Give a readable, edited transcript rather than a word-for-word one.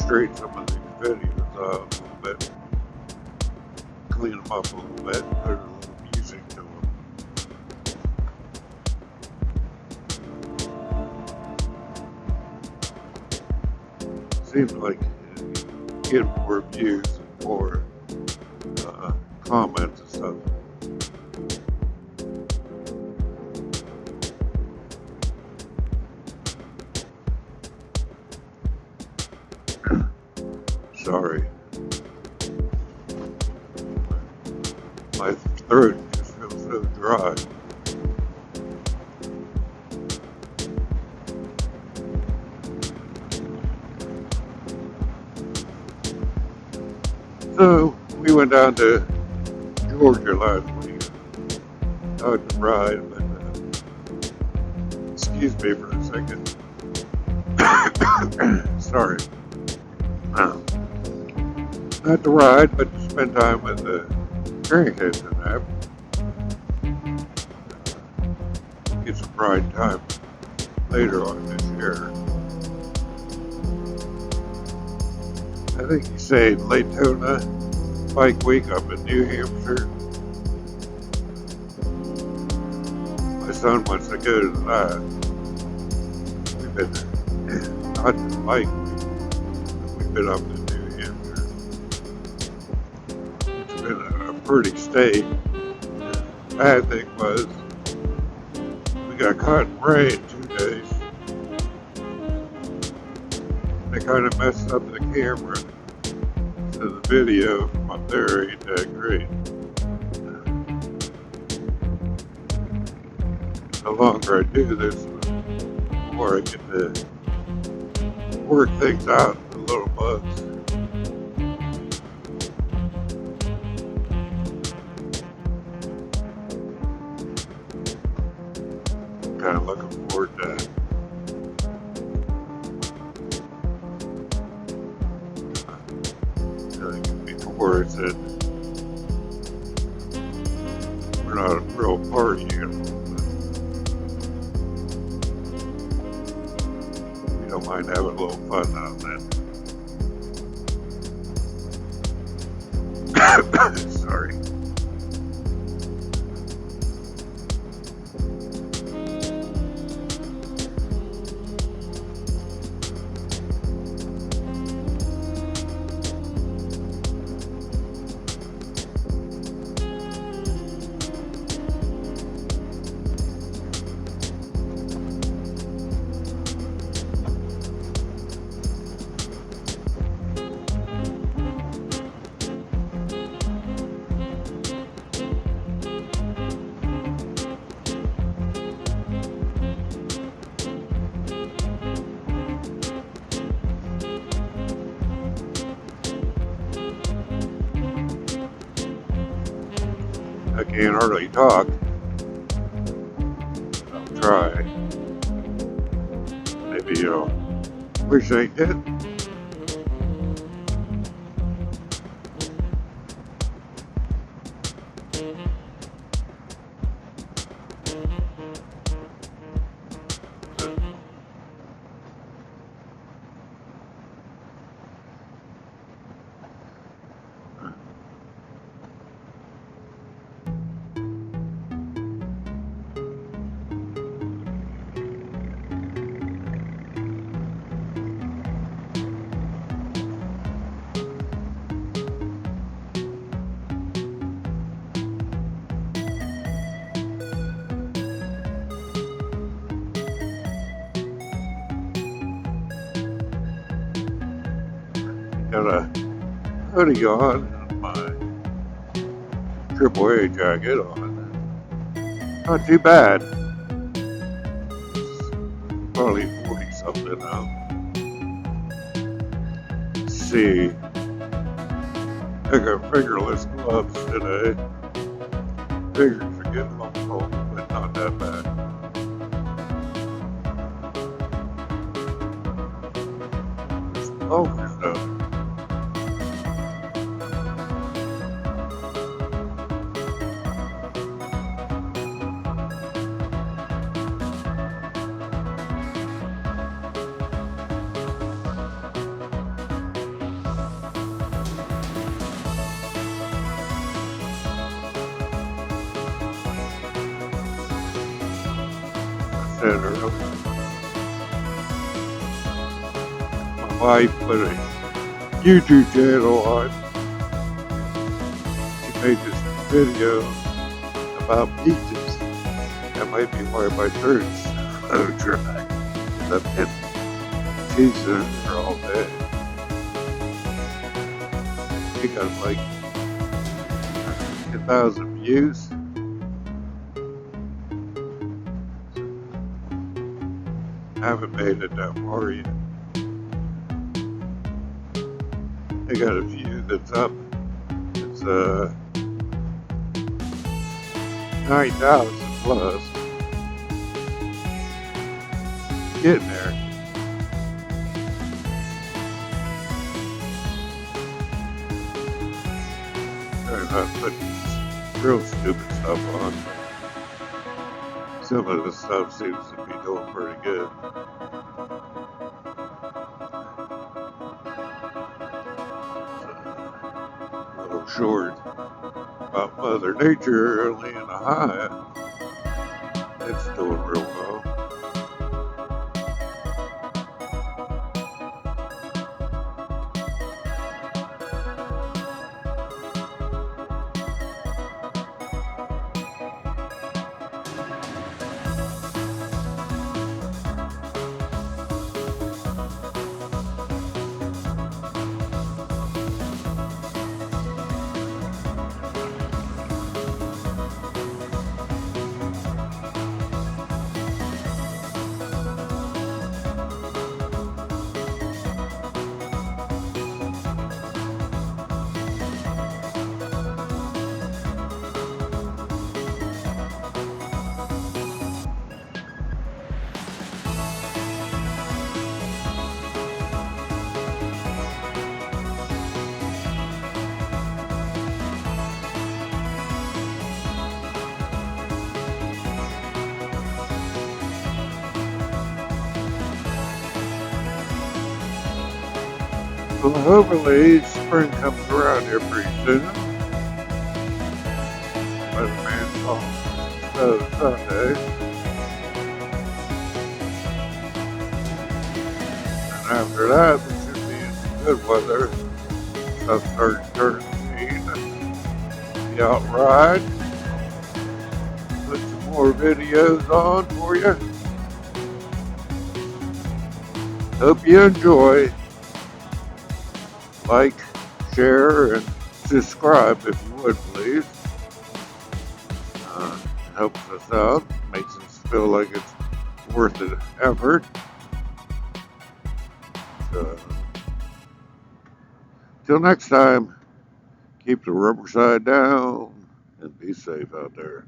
straighten some of these videos out a little bit, clean them up a little bit, put a little music to them. Seems like you get more views and more comments and stuff. Sorry. My throat just feels so dry. So we went down to Georgia last week. I had to ride, but excuse me for a second. Sorry. Not to ride, but to spend time with the grandkids and that. Get some ride time later on this year. I think he's saying Latona Bike Week up in New Hampshire. My son wants to go to that. We've been not the bike week, we've been up to New Hampshire. It's been a pretty state. Bad thing was we got caught in rain 2 days. They kind of messed up the camera, so the video from up there ain't that great. The longer I do this, the more I get to work things out in the little bugs. Kind of looking forward to that. Before it said we're not a real party animal, but we don't mind having a little fun now and then. Sorry. I can't hardly talk. I'll try. Maybe you'll wish I did. Got a hoodie on and my AAA jacket on. Not too bad. Probably 40 something out. Let's see. I got fingerless gloves today. Fingers are getting a little cold, but not that bad. Loafers though. said earlier, my wife put a YouTube channel on. She made this video about beaches. That might be why my church track. I've been teasing her all day. She got like 10,000 views. I haven't made it that far yet. I got a view that's up. It's 9,000 plus. Getting there. Trying not to put real stupid stuff on. Some of the stuff seems to be doing pretty good. A little short about Mother Nature only in a high. It's doing real well. Well, hopefully spring comes around here pretty soon. Weatherman calls snow Sunday. And after that, we should be in some good weather. Stuff starts turning green. Be out ride. Put some more videos on for you. Hope you enjoy. Like, share, and subscribe if you would, please. It helps us out, makes us feel like it's worth the effort. So, till next time, keep the rubber side down and be safe out there.